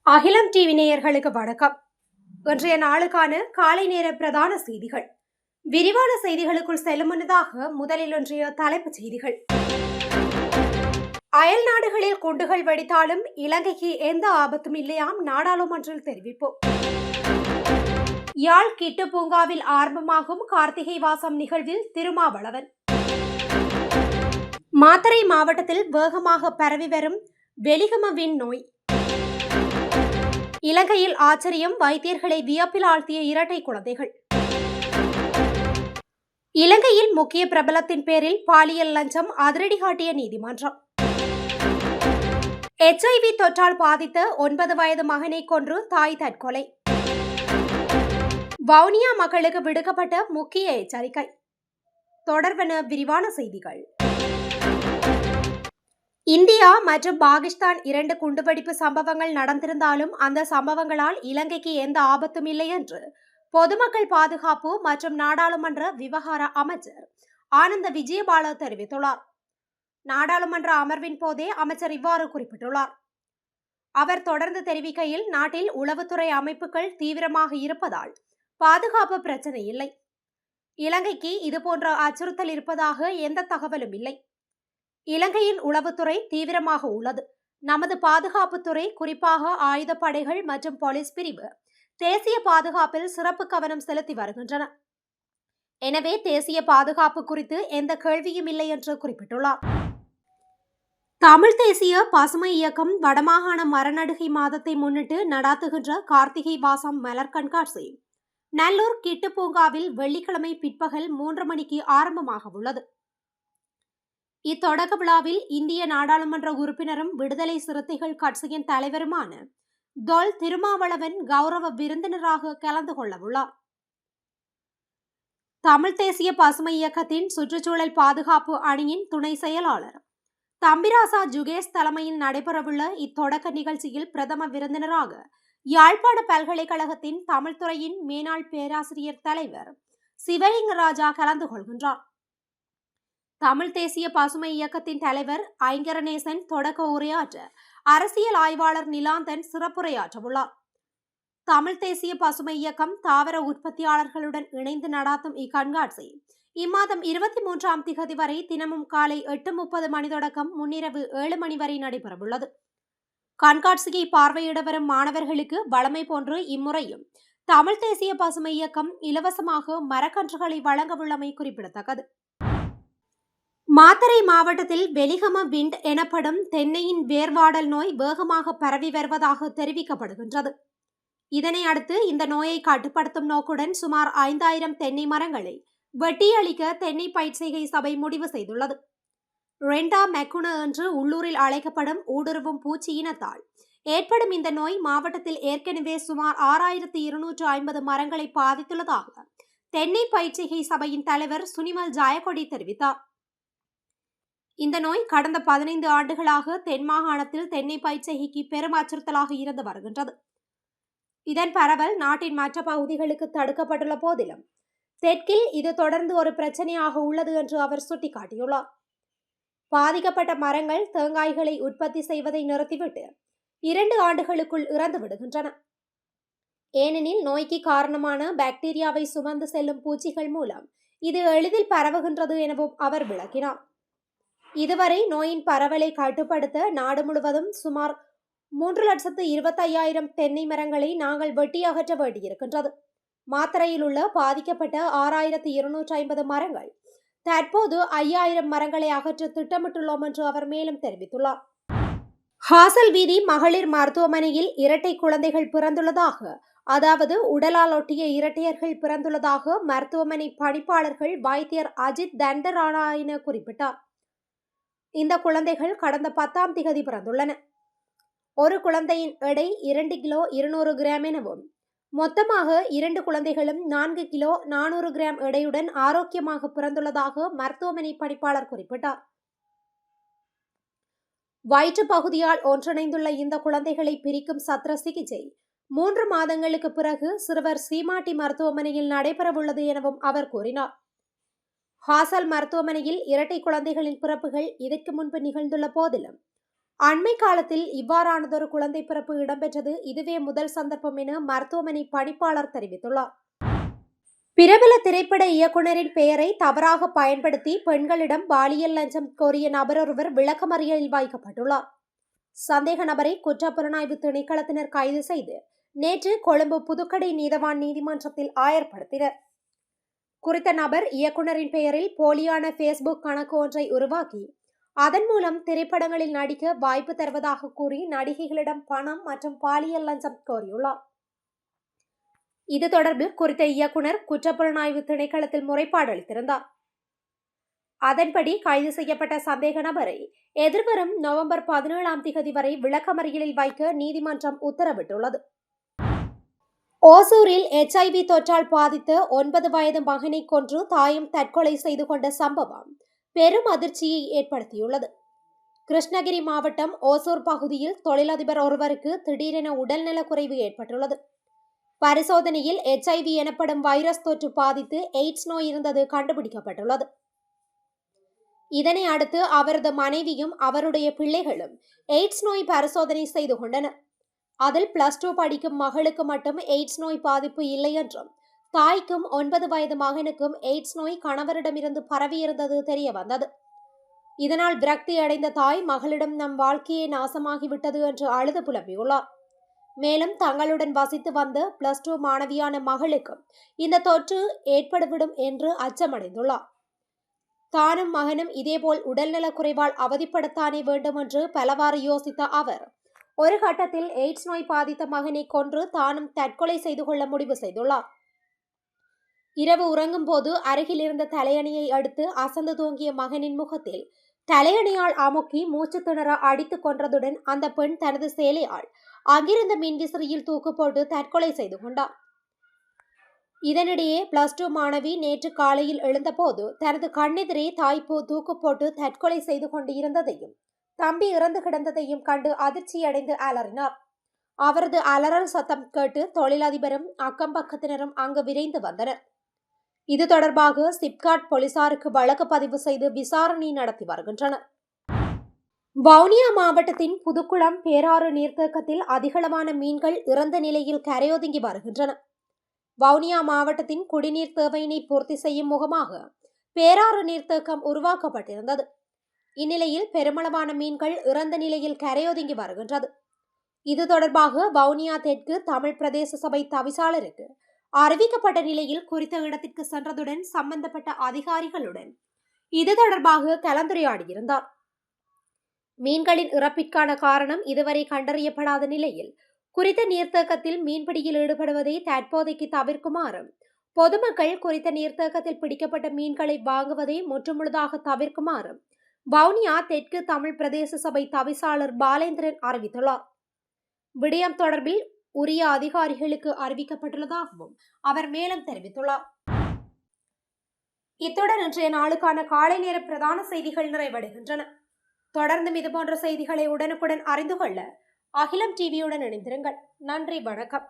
அகிலம் டிவி நேயர்களுக்கு வணக்கம். இன்றைய நாளுக்கான காலை நேர பிரதான செய்திகள். விரிவான செய்திகளுக்குள் செல்லும் முன்னதாக முதலில் இன்றைய தலைப்புச் செய்திகள். அயல் நாடுகளில் குண்டுகள் வெடித்தாலும் இலங்கைக்கு எந்த ஆபத்தும் இல்லையாம் நாடாளுமன்றில் தெரிவிப்பு. யாழ் கிட்டு பூங்காவில் ஆரம்பமாகும் கார்த்திகை வாசம் நிகழ்வில் திருமாவளவன். மாத்தறை மாவட்டத்தில் வேகமாக பரவி வரும் வெளிகமவின் நோய். இலங்கையில் ஆச்சரியம், வைத்தியர்களை வியப்பில் ஆழ்த்திய இரட்டை குழந்தைகள். இலங்கையில் முக்கிய பிரபலத்தின் பேரில் பாலியல் லஞ்சம், அதிரடி காட்டிய நீதிமன்றம். HIV தொற்றால் பாதித்த 9 வயது மகனை கொன்று தாய் தற்கொலை. வவுனியா மக்களுக்கு விடுக்கப்பட்ட முக்கிய எச்சரிக்கை. தொடர்பென விரிவான செய்திகள். இந்தியா மற்றும் பாகிஸ்தான் 2 குண்டுவெடிப்பு சம்பவங்கள் நடந்திருந்தாலும் அந்த சம்பவங்களால் இலங்கைக்கு எந்த ஆபத்தும் இல்லை என்று பொதுமக்கள் பாதுகாப்பு மற்றும் நாடாளுமன்ற விவகார அமைச்சர் ஆனந்த விஜயபால தெரிவித்துள்ளார். நாடாளுமன்ற அமர்வின் போதே அமைச்சர் இவ்வாறு குறிப்பிட்டுள்ளார். அவர் தொடர்ந்து தெரிவிக்கையில், நாட்டில் உளவுத்துறை அமைப்புகள் தீவிரமாக இருப்பதால் பாதுகாப்பு பிரச்சனை இல்லை. இலங்கைக்கு இதுபோன்ற அச்சுறுத்தல் இருப்பதாக எந்த தகவலும் இல்லை. இலங்கையின் உளவுத்துறை தீவிரமாக உள்ளது. நமது பாதுகாப்புத்துறை, குறிப்பாக ஆயுதப்படைகள் மற்றும் போலீஸ் பிரிவு தேசிய பாதுகாப்பில் சிறப்பு கவனம் செலுத்தி வருகின்றன. எனவே தேசிய பாதுகாப்பு குறித்து எந்த கேள்வியும் இல்லை என்று குறிப்பிட்டுள்ளார். தமிழ் தேசிய பசுமை இயக்கம் வடமாகாண மரநடுகை மாதத்தை முன்னிட்டு நடாத்துகின்ற கார்த்திகை வாசம் மலர் கண்காட்சி நல்லூர் கிட்டு பூங்காவில் வெள்ளிக்கிழமை பிற்பகல் 3 மணிக்கு ஆரம்பமாக உள்ளது. இத்தொடக்க விழாவில் இந்திய நாடாளுமன்ற உறுப்பினரும் விடுதலை சிறுத்தைகள் கட்சியின் தலைவருமான தொல் திருமாவளவன் கௌரவ விருந்தினராக கலந்து கொள்ள உள்ளார். தமிழ் தேசிய பசுமை இயக்கத்தின் சுற்றுச்சூழல் பாதுகாப்பு அணியின் துணை செயலாளர் தம்பிராசா ஜுகேஷ் தலைமையில் நடைபெறவுள்ள இத்தொடக்க நிகழ்ச்சியில் பிரதம விருந்தினராக யாழ்ப்பாண பல்கலைக்கழகத்தின் தமிழ் துறையின் மேனாள் பேராசிரியர் தலைவர் சிவலிங்கராஜா கலந்து கொள்கின்றார். தமிழ் தேசிய பசுமை இயக்கத்தின் தலைவர் ஐங்கரநேசன் தொடக்க உரையாற்ற அரசியல் ஆய்வாளர் நிலாந்தன் சிறப்புரையாற்ற உள்ளார். தமிழ் தேசிய பசுமை இயக்கம் தாவர உற்பத்தியாளர்களுடன் இணைந்து நடாத்தும் இக்கண்காட்சி இம்மாதம் 23ஆம் திகதி வரை தினமும் காலை 8:30 மணி தொடக்கம் முன்னிரவு 7 மணி வரை நடைபெறவுள்ளது. கண்காட்சியை பார்வையிட வரும் மாணவர்களுக்கு வழமை போன்று இம்முறையும் தமிழ் தேசிய பசுமை இயக்கம் இலவசமாக மரக்கன்றுகளை வழங்கவுள்ளமை குறிப்பிடத்தக்கது. மாத்தறை மாவட்டத்தில் வெளிகம விண்ட் எனப்படும் தென்னையின் வேர்வாடல் நோய் வேகமாக பரவி வருவதாக தெரிவிக்கப்படுகின்றது. இதனை அடுத்து இந்த நோயை கட்டுப்படுத்தும் நோக்குடன் சுமார் 5000 தென்னை மரங்களை வெட்டியளிக்க தென்னை பயிர்ச்செய்கை சபை முடிவு செய்துள்ளது. ரெண்டா மெக்குன என்று உள்ளூரில் அழைக்கப்படும் ஊடுருவும் பூச்சி இனத்தால் ஏற்படும் இந்த நோய் மாவட்டத்தில் ஏற்கனவே சுமார் 6250 மரங்களை பாதித்துள்ளதாக தென்னை பயிர்ச்செய்கை சபையின் தலைவர் சுனிமல் ஜாயகொடி தெரிவித்தார். இந்த நோய் கடந்த 15 ஆண்டுகளாக தென் மாகாணத்தில் தென்னை பயிர்ச்செய்கைக்கு பெரும் அச்சுறுத்தலாக இருந்து வருகின்றது. இதன் பரவல் நாட்டின் மற்ற பகுதிகளுக்கு தடுக்கப்பட்டுள்ள போதிலும் தெற்கில் இது தொடர்ந்து ஒரு பிரச்சனையாக உள்ளது என்று அவர் சுட்டிக்காட்டியுள்ளார். பாதிக்கப்பட்ட மரங்கள் தேங்காய்களை உற்பத்தி செய்வதை நிறுத்திவிட்டு 2 ஆண்டுகளுக்குள் இறந்து விடுகின்றன. ஏனெனில் நோய்க்கு காரணமான பாக்டீரியாவை சுமந்து செல்லும் பூச்சிகள் மூலம் இது எளிதில் பரவுகின்றது எனவும் அவர் விளக்கினார். இதுவரை நோயின் பரவலை கட்டுப்படுத்த நாடு முழுவதும் சுமார் 3,25,000 தென்னை மரங்களை நாங்கள் வெட்டி அகற்ற வேண்டியிருக்கின்றது. மாத்தறையில் உள்ள பாதிக்கப்பட்ட 6,250 மரங்கள் தற்போது 5,000 மரங்களை அகற்ற திட்டமிட்டுள்ளோம் என்று அவர் மேலும் தெரிவித்துள்ளார். ஹாசல் வீதி மகளிர் மருத்துவமனையில் இரட்டை குழந்தைகள் பிறந்துள்ளதாக, அதாவது உடலால் ஒட்டிய இரட்டையர்கள் பிறந்துள்ளதாக மருத்துவமனை பணிப்பாளர்கள் வைத்தியர் அஜித் தண்டராயன குறிப்பிட்டார். இந்த குழந்தைகள் கடந்த 10ஆம் திகதி பிறந்துள்ளன. ஒரு குழந்தையின் எடை 2 கிலோ 200 கிராம் எனவும் மொத்தமாக 2 குழந்தைகளும் 4 கிலோ 400 கிராம் எடையுடன் ஆரோக்கியமாக பிறந்துள்ளதாக மருத்துவமனை பணிப்பாளர் குறிப்பிட்டார். வயிற்று பகுதியால் ஒன்றிணைந்துள்ள இந்த குழந்தைகளை பிரிக்கும் சத்திர சிகிச்சை 3 மாதங்களுக்கு பிறகு சிறுவர் சீமாட்டி மருத்துவமனையில் நடைபெறவுள்ளது எனவும் அவர் கூறினார். ஹாசல் மருத்துவமனையில் இரட்டை குழந்தைகளின் பிறப்புகள் இதற்கு முன்பு நிகழ்ந்துள்ள போதிலும் அண்மை காலத்தில் இவ்வாறானதொரு குழந்தை பிறப்பு இடம்பெற்றது இதுவே முதல் சந்தர்ப்பம் என மருத்துவமனை பணிப்பாளர் தெரிவித்துள்ளார். பிரபல திரைப்பட இயக்குனரின் பெயரை தவறாக பயன்படுத்தி பெண்களிடம் பாலியல் லஞ்சம் கோரிய நபரொருவர் விளக்கமறியலில் வைக்கப்பட்டுள்ளார். சந்தேக நபரை குற்றப்புலனாய்வு திணைக்களத்தினர் கைது செய்து நேற்று கொழும்பு புதுக்கடை நீதவான் நீதிமன்றத்தில் ஆயர்படுத்தினர். குறித்த நபர் இயக்குனரின் பெயரில் போலியான பேஸ்புக் கணக்கு ஒன்றை உருவாக்கி அதன் மூலம் திரைப்படங்களில் நடிக்க வாய்ப்பு தருவதாக கூறி நடிகைகளிடம் பணம் மற்றும் பாலியல் லஞ்சம் கோரியுள்ளார். இது தொடர்பில் குறித்த இயக்குனர் குற்றப்புலனாய்வு திணைக்களத்தில் முறைப்பாடு அளித்திருந்தார். அதன்படி கைது செய்யப்பட்ட சந்தேக நபரை எதிர்வரும் நவம்பர் 17 வரை விளக்கமறியலில் வைக்க நீதிமன்றம் உத்தரவிட்டுள்ளது. ஓசூரில் HIV தொற்றால் பாதித்த 9 வயது மகனை கொன்று தாயும் தற்கொலை செய்து கொண்ட சம்பவம் பெரும் அதிர்ச்சியை ஏற்படுத்தியுள்ளது. கிருஷ்ணகிரி மாவட்டம் ஓசூர் பகுதியில் தொழிலதிபர் ஒருவருக்கு திடீரென உடல்நலக்குறைவு ஏற்பட்டுள்ளது. பரிசோதனையில் HIV எனப்படும் வைரஸ் தொற்று பாதித்து எய்ட்ஸ் நோய் இருந்தது கண்டுபிடிக்கப்பட்டுள்ளது. இதனை அடுத்து அவரது மனைவியும் அவருடைய பிள்ளைகளும் எய்ட்ஸ் நோய் பரிசோதனை செய்து கொண்டனர். அதில் +2 படிக்கும் மகளுக்கு மட்டும் எய்ட்ஸ் நோய் பாதிப்பு இல்லை என்றும் தாய்க்கும் 9 வயது மகனுக்கும் எய்ட்ஸ் நோய் கணவரிடமிருந்து பரவியிருந்தது தெரிய வந்தது. இதனால் விரக்தி அடைந்த தாய் மகளிடம் நம் வாழ்க்கையே நாசமாகிவிட்டது என்று அழுது புலம்பியுள்ளார். மேலும் தங்களுடன் வசித்து வந்த +2 மாணவியான மகளுக்கும் இந்த தொற்று ஏற்பட்டுவிடும் என்று அச்சமடைந்துள்ளார். தானும் மகனும் இதேபோல் உடல்நலக் குறைவால் அவதிப்படத்தானே வேண்டும் என்று பலவாறு யோசித்த அவர் ஒரு கட்டத்தில் எய்ட்ஸ் நோய் பாதித்த மகனை கொன்று தானும் தற்கொலை செய்து கொள்ள முடிவு செய்துள்ளார். இரவு உறங்கும் போது அருகில் இருந்த தலையணையை அடுத்து அசந்து தூங்கிய மகனின் முகத்தில் தலையணையால் அமுக்கி மூச்சு திணற அடித்து கொன்றதுடன் அந்த பெண் தனது சேலையால் அங்கிருந்த மின்விசிறியில் தூக்கு போட்டு தற்கொலை செய்து கொண்டார். இதனிடையே +2 மாணவி நேற்று காலையில் எழுந்தபோது தனது கண்ணெதிரே தாய்ப்பு தூக்கு போட்டு தற்கொலை செய்து கொண்டு இருந்ததையும் தம்பி இறந்து கிடந்ததையும் கண்டு அதிர்ச்சியடைந்து அலறினார். அவரது அலறல் சத்தம் கேட்டு தொழிலதிபரும் அக்கம் பக்கத்தினரும் அங்கு விரைந்து வந்தனர். இது தொடர்பாக சிப்காட் போலீசாருக்கு வழக்கு பதிவு செய்து விசாரணை நடத்தி வருகின்றனர். வவுனியா மாவட்டத்தின் புதுக்குளம் பேராறு நீர்த்தேக்கத்தில் அதிகளவான மீன்கள் இறந்த நிலையில் கரையொதுங்கி வருகின்றன. வவுனியா மாவட்டத்தின் குடிநீர் தேவையினை பூர்த்தி செய்யும் முகமாக பேராறு நீர்த்தேக்கம் உருவாக்கப்பட்டிருந்தது. இந்நிலையில் பெருமளவான மீன்கள் இறந்த நிலையில் கரையொதுங்கி வருகின்றது. இது தொடர்பாக வவுனியா தெற்கு தமிழ் பிரதேச சபை தவிசாளருக்கு அறிவிக்கப்பட்ட நிலையில் குறித்த இடத்திற்கு சென்றதுடன் சம்பந்தப்பட்ட அதிகாரிகளுடன் இது தொடர்பாக கலந்துரையாடியிருந்தார். மீன்களின் இறப்பிற்கான காரணம் இதுவரை கண்டறியப்படாத நிலையில் குறித்த நீர்த்தேக்கத்தில் மீன்பிடியில் ஈடுபடுவதை தற்போதைக்கு தவிர்க்குமாறும் பொதுமக்கள் குறித்த நீர்த்தேக்கத்தில் பிடிக்கப்பட்ட மீன்களை வாங்குவதை முற்றுமுழுதாக தவிர்க்குமாறும் வவுனியா தெற்கு தமிழ் பிரதேச சபை தவிசாளர் பாலேந்திரன் அறிவித்துள்ளார். விடயம் தொடர்பில் உரிய அதிகாரிகளுக்கு அறிவிக்கப்பட்டுள்ளதாகவும் அவர் மேலும் தெரிவித்துள்ளார். இத்துடன் இன்றைய நாளுக்கான காலை நேர பிரதான செய்திகள் நிறைவடைகின்றன. தொடர்ந்தும் இதுபோன்ற செய்திகளை உடனுக்குடன் அறிந்து கொள்ள அகிலம் டிவியுடன் இணைந்திருங்கள். நன்றி, வணக்கம்.